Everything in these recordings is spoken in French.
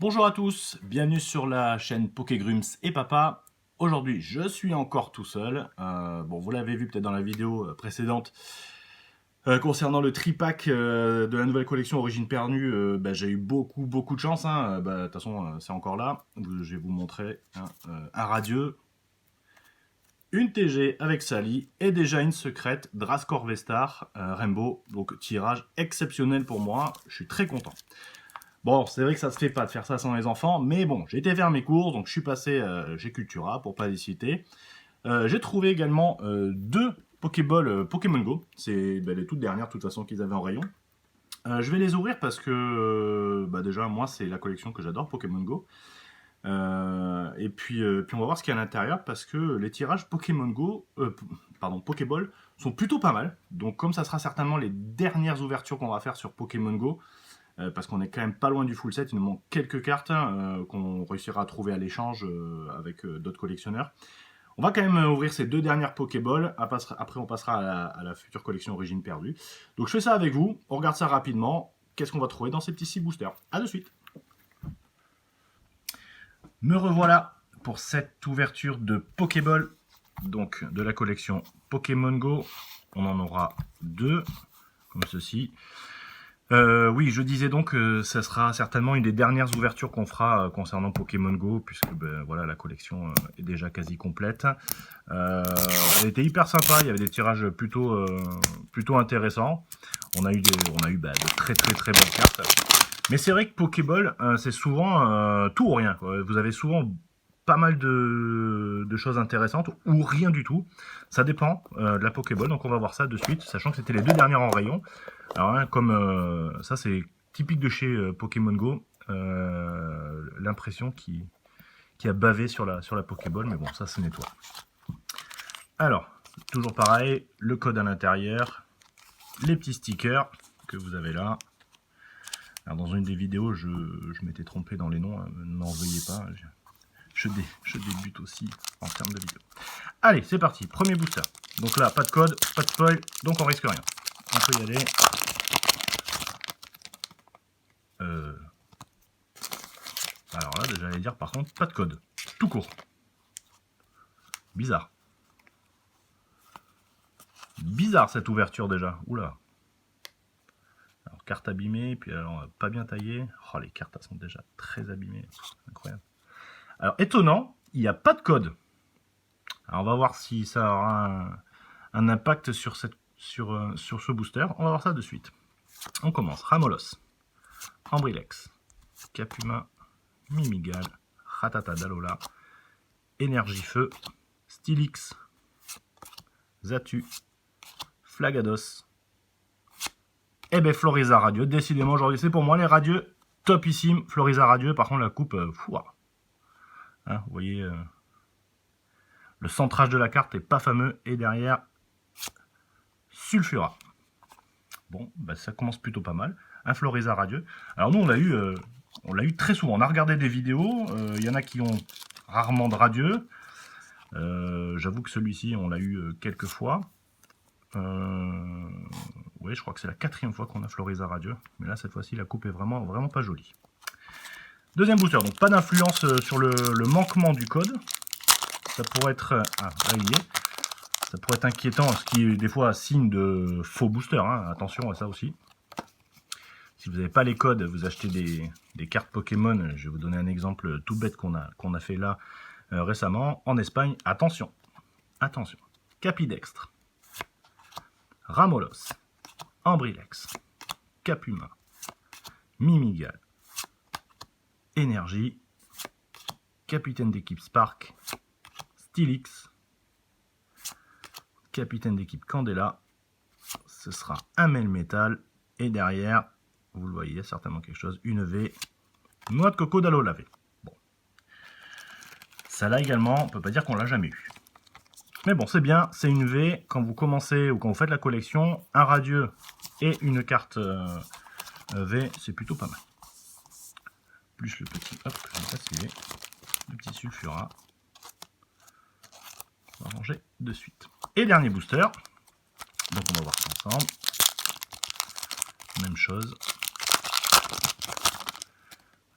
Bonjour à tous, bienvenue sur la chaîne Pokégrums et Papa. Aujourd'hui, je suis encore tout seul. Vous l'avez vu peut-être dans la vidéo précédente concernant le tripack de la nouvelle collection Origine Perdue. J'ai eu beaucoup de chance. De toute façon, c'est encore là. Je vais vous montrer un radieux, une TG avec Sally et déjà une secrète Drascore Vestar Rainbow. Donc tirage exceptionnel pour moi. Je suis très content. Bon, c'est vrai que ça se fait pas de faire ça sans les enfants, mais bon, j'ai été faire mes courses, donc je suis passé chez Cultura, pour pas les citer. J'ai trouvé également deux Pokéballs Pokémon Go, c'est les toutes dernières de toute façon qu'ils avaient en rayon. Je vais les ouvrir parce que déjà moi c'est la collection que j'adore, Pokémon Go. Et puis on va voir ce qu'il y a à l'intérieur parce que les tirages Pokémon Go, Pokéball sont plutôt pas mal. Donc comme ça sera certainement les dernières ouvertures qu'on va faire sur Pokémon Go, parce qu'on est quand même pas loin du full set, il nous manque quelques cartes qu'on réussira à trouver à l'échange avec d'autres collectionneurs. On va quand même ouvrir ces deux dernières Pokéballs, après on passera à la future collection Origine Perdue. Donc je fais ça avec vous, on regarde ça rapidement, qu'est-ce qu'on va trouver dans ces petits 6 boosters. A de suite. Me revoilà pour cette ouverture de Pokéball, donc de la collection Pokémon Go. On en aura deux, comme ceci. Oui, je disais donc que ça sera certainement une des dernières ouvertures qu'on fera concernant Pokémon Go, puisque voilà, la collection est déjà quasi complète. Elle était hyper sympa, il y avait des tirages plutôt intéressants. On a eu de très bonnes cartes. Mais c'est vrai que Pokéball, c'est souvent tout ou rien, quoi. Vous avez souvent pas mal de choses intéressantes ou rien du tout. Ça dépend de la Pokéball, donc on va voir ça de suite, sachant que c'était les deux dernières en rayon. Alors comme ça c'est typique de chez Pokémon Go, l'impression qui a bavé sur la Pokéball, mais bon ça se nettoie. Alors, toujours pareil, le code à l'intérieur, les petits stickers que vous avez là. Alors dans une des vidéos, je m'étais trompé dans les noms, n'en veuillez pas, je débute aussi en termes de vidéo. Allez, c'est parti, premier booster. Donc là, pas de code, pas de spoil, donc on risque rien. On peut y aller. Alors là, déjà, j'allais dire par contre, pas de code. Tout court. Bizarre. Bizarre cette ouverture déjà. Oula. Alors, carte abîmée, puis alors, pas bien taillée. Oh, les cartes elles sont déjà très abîmées. Incroyable. Alors, étonnant, il n'y a pas de code. Alors, on va voir si ça aura un impact sur ce booster. On va voir ça de suite. On commence. Ramolos, Ambrilex, Capuma, Mimigal, Ratata Dalola, Énergie-Feu, Stylix, Zatu, Flagados, et Floriza Radieux. Décidément, aujourd'hui, c'est pour moi les radieux topissime. Floriza Radieux, par contre, la coupe, vous voyez, le centrage de la carte est pas fameux. Et derrière, Sulfura. Bon, ça commence plutôt pas mal. Un Floriza Radieux. Alors nous, on l'a eu très souvent. On a regardé des vidéos. Il y en a qui ont rarement de radieux. J'avoue que celui-ci, on l'a eu quelques fois. Oui, je crois que c'est la 4e fois qu'on a Floriza Radieux. Mais là, cette fois-ci, la coupe est vraiment pas jolie. Deuxième booster. Donc, pas d'influence sur le manquement du code. Ça pourrait être... là, il y est. Ça pourrait être inquiétant, ce qui est des fois signe de faux booster. Attention à ça aussi. Si vous n'avez pas les codes, vous achetez des cartes Pokémon. Je vais vous donner un exemple tout bête qu'on a fait là récemment. En Espagne, attention. Attention. Capidextre. Ramolos. Ambrilex. Capuma. Mimigal. Énergie. Capitaine d'équipe Spark. Stylix. Capitaine d'équipe Candela. Ce sera un Melmetal. Et derrière, vous le voyez, il y a certainement quelque chose. Une V. Noix de coco d'aloe lavé. Bon. Ça là également, on peut pas dire qu'on l'a jamais eu. Mais bon, c'est bien. C'est une V. Quand vous commencez ou quand vous faites la collection, un radieux et une carte V, c'est plutôt pas mal. Plus le petit, hop, je vais passer le petit Sulfura. On va ranger de suite. Et dernier booster. Donc on va voir ça ensemble. Même chose.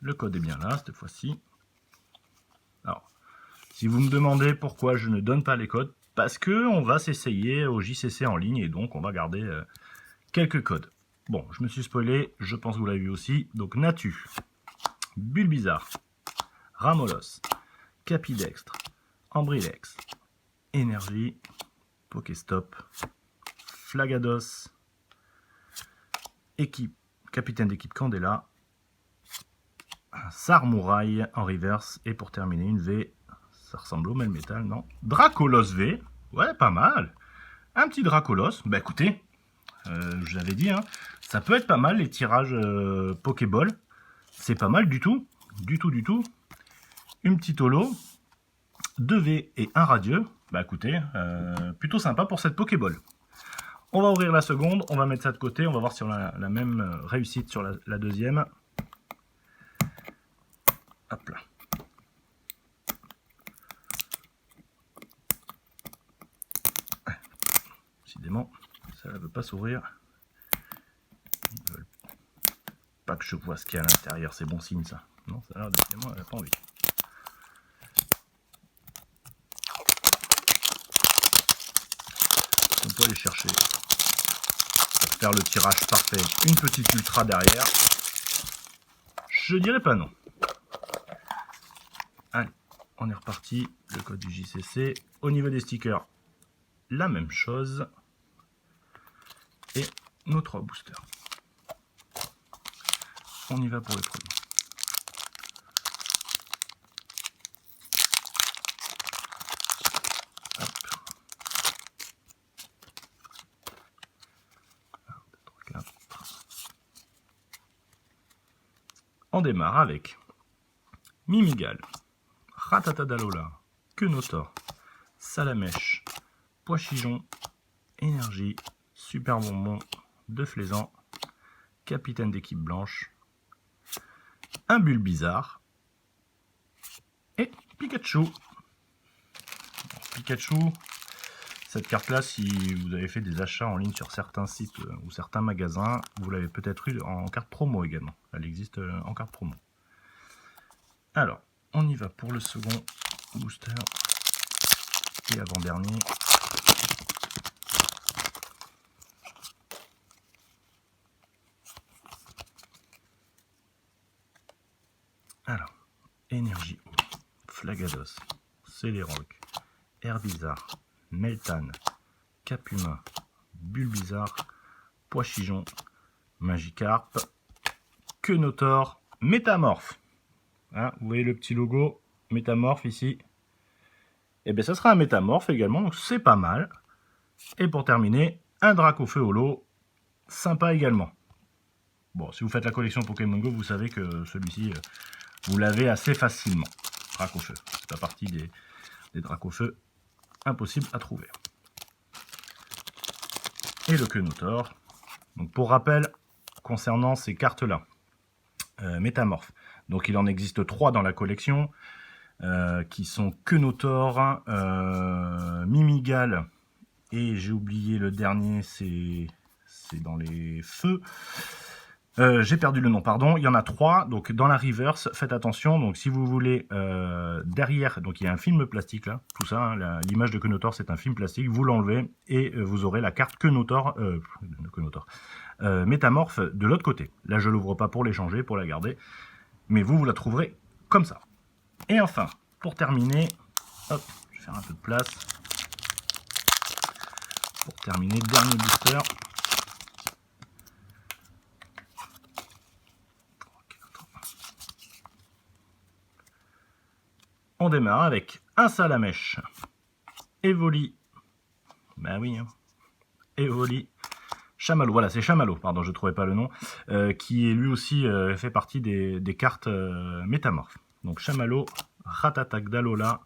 Le code est bien là, cette fois-ci. Alors, si vous me demandez pourquoi je ne donne pas les codes, parce que on va s'essayer au JCC en ligne et donc on va garder quelques codes. Bon, je me suis spoilé, je pense que vous l'avez vu aussi. Donc Natu, Bulbizarre, Ramolos, Capidextre, Ambrilex, Énergie, Pokéstop, Flagados, capitaine d'équipe Candela, Sarmouraï en reverse, et pour terminer une V, ça ressemble au Melmetal, non? Dracolos V, ouais, pas mal. Un petit Dracolos, bah écoutez, je l'avais dit, hein, ça peut être pas mal les tirages Pokéball, c'est pas mal du tout, du tout. Une petite holo, 2 V et un radieux, bah écoutez, plutôt sympa pour cette Pokéball. On va ouvrir la seconde, on va mettre ça de côté, on va voir si on a la même réussite sur la deuxième. Hop là. Décidément, ça ne veut pas s'ouvrir. Ils veulent pas que je vois ce qu'il y a à l'intérieur, c'est bon signe ça. Non, ça a l'air décidément, elle n'a pas envie. On peut aller chercher, pour faire le tirage parfait, une petite ultra derrière. Je dirais pas non. Allez, on est reparti. Le code du JCC. Au niveau des stickers, la même chose. Et nos 3 boosters. On y va pour le premier. Hop. 1, 2, 3, 4. On démarre avec Mimigal, Ratatadalola, Quenotor, Salamèche, Poichijon, Énergie, Super Bonbon, De Flaisant, Capitaine d'équipe blanche, un Bulbizarre et Pikachu. Pikachu, cette carte-là, si vous avez fait des achats en ligne sur certains sites ou certains magasins, vous l'avez peut-être eu en carte promo également. Elle existe en carte promo. Alors, on y va pour le second booster et avant-dernier. Alors, Énergie eau, Flagados, Céléroc, Herbizarre, Meltan, Capuma, Bulbizarre, Poichijon, Magikarp, Quenotor, Métamorphe. Hein, vous voyez le petit logo Métamorphe ici. Et bien ça sera un Métamorphe également, donc c'est pas mal. Et pour terminer, un Dracofeu holo, sympa également. Bon, si vous faites la collection Pokémon Go, vous savez que celui-ci, vous l'avez assez facilement. Dracofeu, c'est pas partie des Dracofeu impossibles à trouver. Et le Quenotor. Donc pour rappel, concernant ces cartes-là, Métamorphe. Donc il en existe 3 dans la collection, qui sont Quenotor, Mimigal, et j'ai oublié le dernier, c'est dans les feux. J'ai perdu le nom, pardon. Il y en a 3, donc dans la reverse, faites attention. Donc si vous voulez, derrière, donc il y a un film plastique là, tout ça, hein, l'image de Quenotor c'est un film plastique, vous l'enlevez et vous aurez la carte Quenotor, Métamorphe de l'autre côté. Là je l'ouvre pas pour l'échanger, pour la garder, mais vous la trouverez comme ça. Et enfin, pour terminer, hop, je vais faire un peu de place. Pour terminer, dernier booster. On démarre avec un Salamèche, Evoli, bah oui, hein. Evoli, Chamallow, voilà c'est Chamallow, pardon je ne trouvais pas le nom, qui est lui aussi fait partie des cartes métamorphes. Donc Chamallow, Ratatagdalola,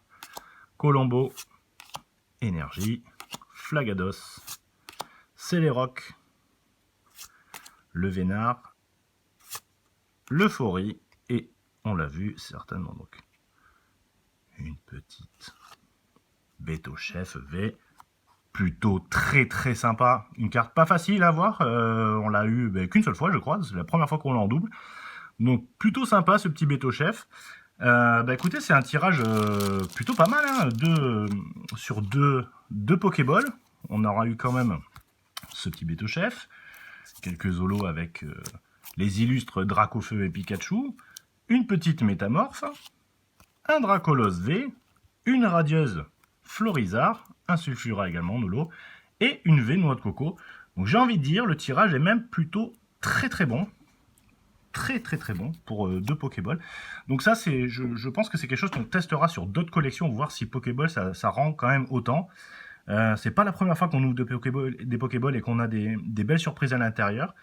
Colombo, Énergie, Flagados, Céléroc, le Vénard, l'Euphorie et on l'a vu certainement donc une petite Beto Chef V, plutôt très sympa, une carte pas facile à avoir, on l'a eu qu'une seule fois je crois, c'est la première fois qu'on l'a en double, Donc plutôt sympa ce petit Beto Chef. Bah écoutez, c'est un tirage plutôt pas mal, hein, sur deux Pokéballs. On aura eu quand même ce petit Beto Chef, quelques holos avec les illustres Dracofeu et Pikachu, une petite Métamorphe, un Dracolos V, une Radieuse Florizard, un Sulfura également en holo, et une V Noix de Coco. Donc j'ai envie de dire, le tirage est même plutôt très bon. Très bon pour deux Pokéballs. Donc ça, je pense que c'est quelque chose qu'on testera sur d'autres collections, voir si Pokéball ça rend quand même autant. C'est pas la première fois qu'on ouvre des Pokéballs et qu'on a des belles surprises à l'intérieur.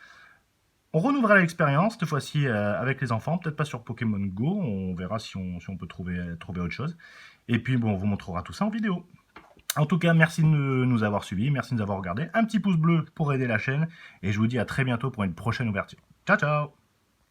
On renouvellera l'expérience, cette fois-ci avec les enfants, peut-être pas sur Pokémon Go, on verra si on peut trouver autre chose. Et puis bon, on vous montrera tout ça en vidéo. En tout cas, merci de nous avoir suivis, merci de nous avoir regardés. Un petit pouce bleu pour aider la chaîne, et je vous dis à très bientôt pour une prochaine ouverture. Ciao ciao!